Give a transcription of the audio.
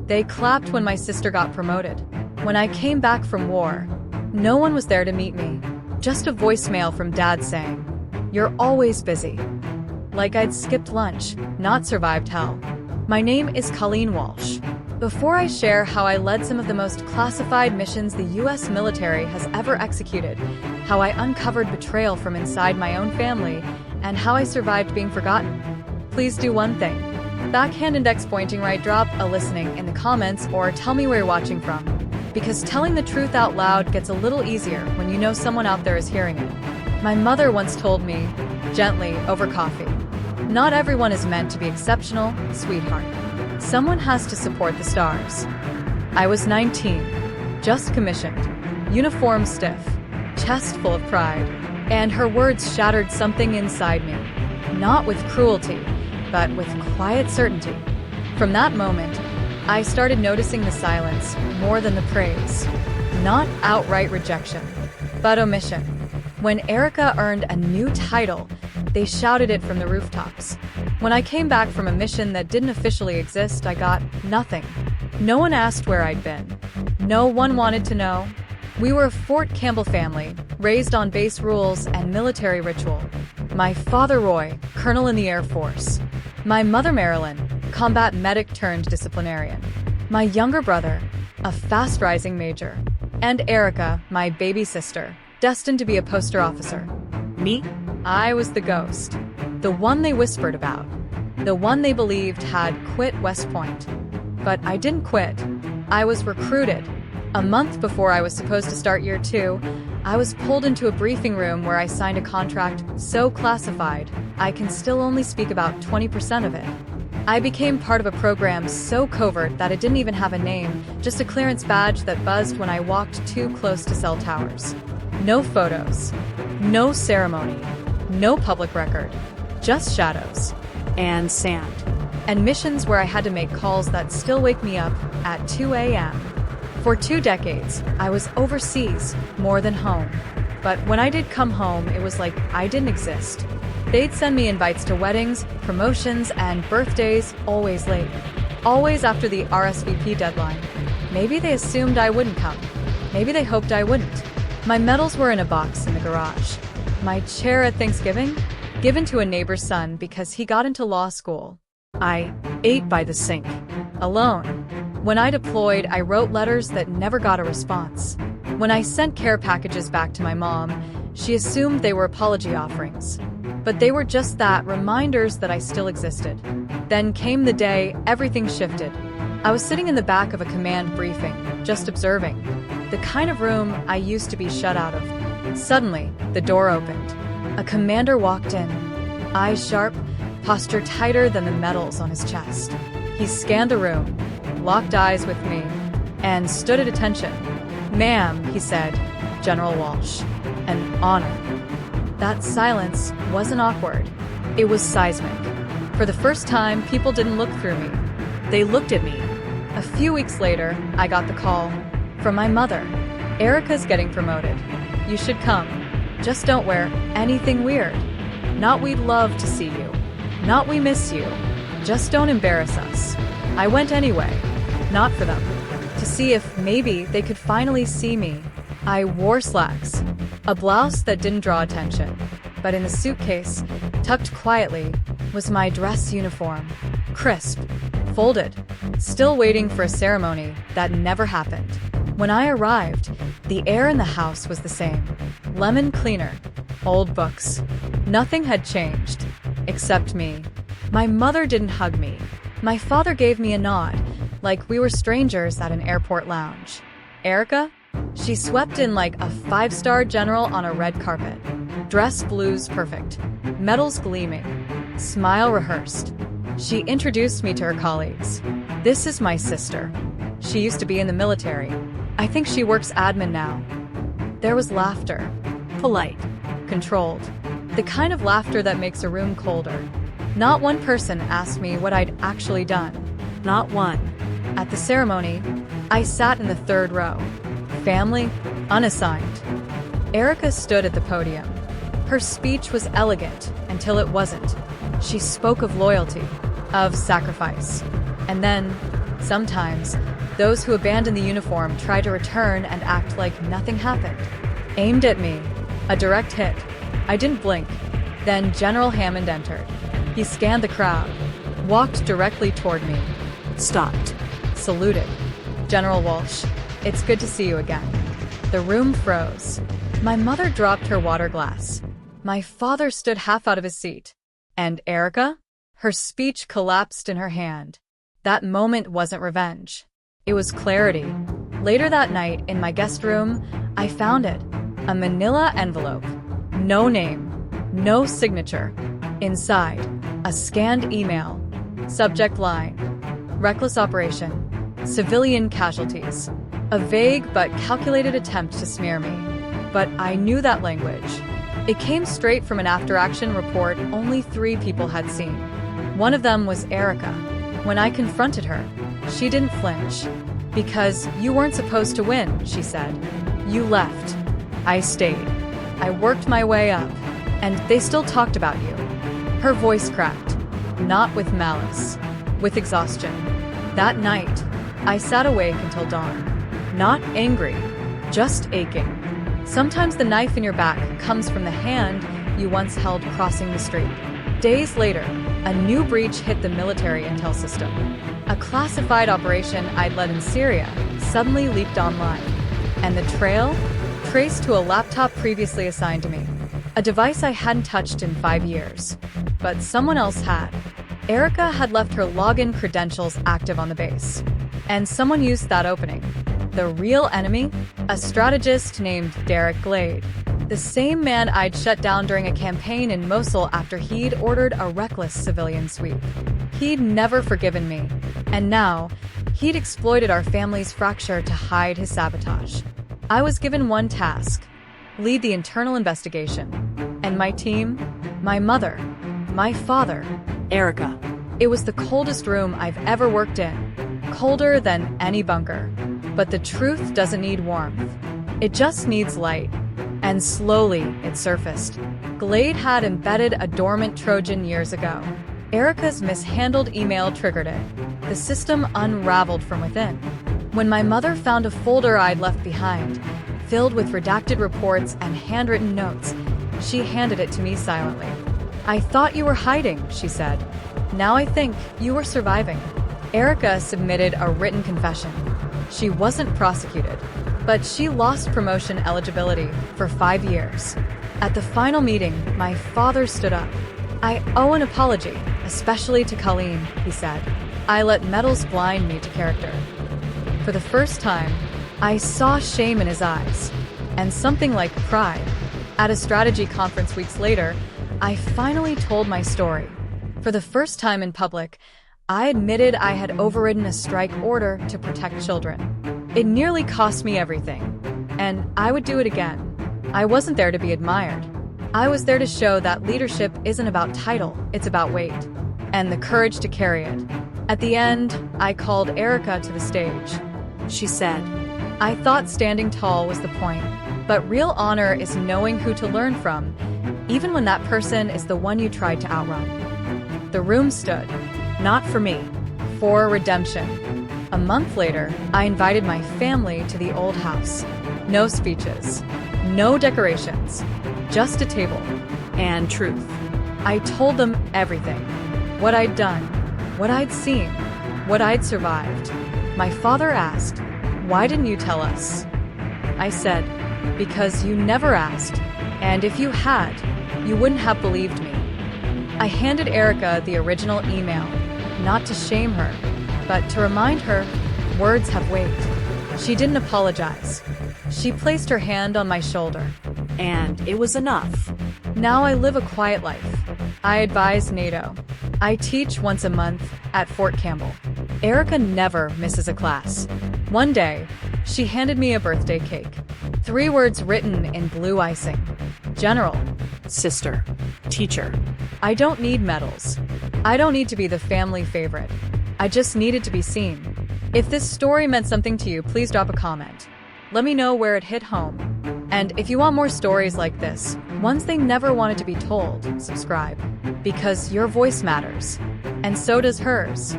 They clapped when my sister got promoted. When I came back from war, no one was there to meet me. Just a voicemail from Dad saying, "You're always busy." Like I'd skipped lunch, not survived hell. My name is Colleen Walsh. Before I share how I led some of the most classified missions the US military has ever executed, how I uncovered betrayal from inside my own family, and how I survived being forgotten, please do one thing. Backhand index pointing right, drop a listening in the comments or tell me where you're watching from. Because telling the truth out loud gets a little easier when you know someone out there is hearing it. My mother once told me, gently, over coffee, "Not everyone is meant to be exceptional, sweetheart. Someone has to support the stars." I was 19, just commissioned, uniform stiff, chest full of pride, and her words shattered something inside me. Not with cruelty, but with quiet certainty. From that moment, I started noticing the silence more than the praise. Not outright rejection, but omission. When Erica earned a new title, they shouted it from the rooftops. When I came back from a mission that didn't officially exist, I got nothing. No one asked where I'd been. No one wanted to know. We were a Fort Campbell family, raised on base rules and military ritual. My father Roy, colonel in the Air Force. My mother Marilyn, combat medic turned disciplinarian. My younger brother, a fast-rising major. And Erica, my baby sister, destined to be a poster officer. Me? I was the ghost. The one they whispered about. The one they believed had quit West Point. But I didn't quit. I was recruited. A month before I was supposed to start year 2, I was pulled into a briefing room where I signed a contract so classified, I can still only speak about 20% of it. I became part of a program so covert that it didn't even have a name, just a clearance badge that buzzed when I walked too close to cell towers. No photos, no ceremony, no public record, just shadows and sand. And missions where I had to make calls that still wake me up at 2 a.m. For 2 decades, I was overseas, more than home. But when I did come home, it was like I didn't exist. They'd send me invites to weddings, promotions, and birthdays, always late. Always after the RSVP deadline. Maybe they assumed I wouldn't come. Maybe they hoped I wouldn't. My medals were in a box in the garage. My chair at Thanksgiving? Given to a neighbor's son because he got into law school. I ate by the sink. Alone. When I deployed, I wrote letters that never got a response. When I sent care packages back to my mom, she assumed they were apology offerings. But they were just that, reminders that I still existed. Then came the day everything shifted. I was sitting in the back of a command briefing, just observing. The kind of room I used to be shut out of. Suddenly, the door opened. A commander walked in. Eyes sharp, posture tighter than the medals on his chest. He scanned the room, locked eyes with me, and stood at attention. "Ma'am," he said, "General Walsh, an honor." That silence wasn't awkward. It was seismic. For the first time, people didn't look through me. They looked at me. A few weeks later, I got the call from my mother. "Erica's getting promoted. You should come. Just don't wear anything weird. Not we'd love to see you. Not we miss you. Just don't embarrass us." I went anyway. Not for them. To see if maybe they could finally see me. I wore slacks. A blouse that didn't draw attention. But in the suitcase, tucked quietly, was my dress uniform. Crisp. Folded. Still waiting for a ceremony that never happened. When I arrived, the air in the house was the same. Lemon cleaner. Old books. Nothing had changed. Except me. My mother didn't hug me. My father gave me a nod, like we were strangers at an airport lounge. Erica? She swept in like a 5-star general on a red carpet. Dress blues perfect. Medals gleaming. Smile rehearsed. She introduced me to her colleagues. "This is my sister. She used to be in the military. I think she works admin now." There was laughter. Polite. Controlled. The kind of laughter that makes a room colder. Not one person asked me what I'd actually done. Not one. At the ceremony, I sat in the 3rd row. Family, unassigned. Erica stood at the podium. Her speech was elegant until it wasn't. She spoke of loyalty, of sacrifice. And then, Sometimes, those who abandon the uniform try to return and act like nothing happened. Aimed at me. A direct hit. I didn't blink. Then General Hammond entered. He scanned the crowd, walked directly toward me, Stopped. saluted. General Walsh, it's good to see you again. The room froze. My mother dropped her water glass. My father stood half out of his seat. And Erica? Her speech collapsed in her hand. That moment wasn't revenge. It was clarity. Later that night, in my guest room, I found it. A manila envelope. No name. No signature. Inside, a scanned email. Subject line: reckless operation. Civilian casualties. A vague but calculated attempt to smear me. But I knew that language. It came straight from an after-action report only 3 people had seen. One of them was Erica. When I confronted her, she didn't flinch. Because you weren't supposed to win, she said. You left. I stayed. I worked my way up, and they still talked about you. Her voice cracked, not with malice, with exhaustion. That night, I sat awake until dawn. Not angry, just aching. Sometimes the knife in your back comes from the hand you once held crossing the street. Days later, a new breach hit the military intel system. A classified operation I'd led in Syria suddenly leaked online, and the trail traced to a laptop previously assigned to me, a device I hadn't touched in 5 years. But someone else had. Erica had left her login credentials active on the base, and someone used that opening. The real enemy? A strategist named Derek Glade, the same man I'd shut down during a campaign in Mosul after he'd ordered a reckless civilian sweep. He'd never forgiven me, and now he'd exploited our family's fracture to hide his sabotage. I was given one task: lead the internal investigation. And my team? My mother. My father. Erica. It was the coldest room I've ever worked in. Colder than any bunker. But the truth doesn't need warmth. It just needs light. And slowly, it surfaced. Glade had embedded a dormant Trojan years ago. Erica's mishandled email triggered it. The system unraveled from within. When my mother found a folder I'd left behind, filled with redacted reports and handwritten notes, she handed it to me silently. I thought you were hiding, she said. Now I think you were surviving. Erica submitted a written confession. She wasn't prosecuted, but she lost promotion eligibility for 5 years. At the final meeting, my father stood up. I owe an apology, especially to Colleen, he said. I let medals blind me to character. For the first time, I saw shame in his eyes, and something like pride. At a strategy conference weeks later, I finally told my story. For the first time in public, I admitted I had overridden a strike order to protect children. It nearly cost me everything, and I would do it again. I wasn't there to be admired. I was there to show that leadership isn't about title, it's about weight, and the courage to carry it. At the end, I called Erica to the stage. She said, I thought standing tall was the point, but real honor is knowing who to learn from, even when that person is the one you tried to outrun. The room stood, not for me, for redemption. A month later, I invited my family to the old house. No speeches, no decorations, just a table. and truth. I told them everything. What I'd done, what I'd seen, what I'd survived. My father asked, "Why didn't you tell us?" I said, "Because you never asked, and if you had, you wouldn't have believed me." I handed Erica the original email, not to shame her, but to remind her words have weight. She didn't apologize. She placed her hand on my shoulder. And it was enough. Now I live a quiet life. I advise NATO. I teach once a month at Fort Campbell. Erica never misses a class. One day, she handed me a birthday cake. 3 words written in blue icing. General. Sister. Teacher. I don't need medals. I don't need to be the family favorite. I just needed to be seen. If this story meant something to you, please drop a comment. Let me know where it hit home. And if you want more stories like this, ones they never wanted to be told, subscribe. Because your voice matters. And so does hers.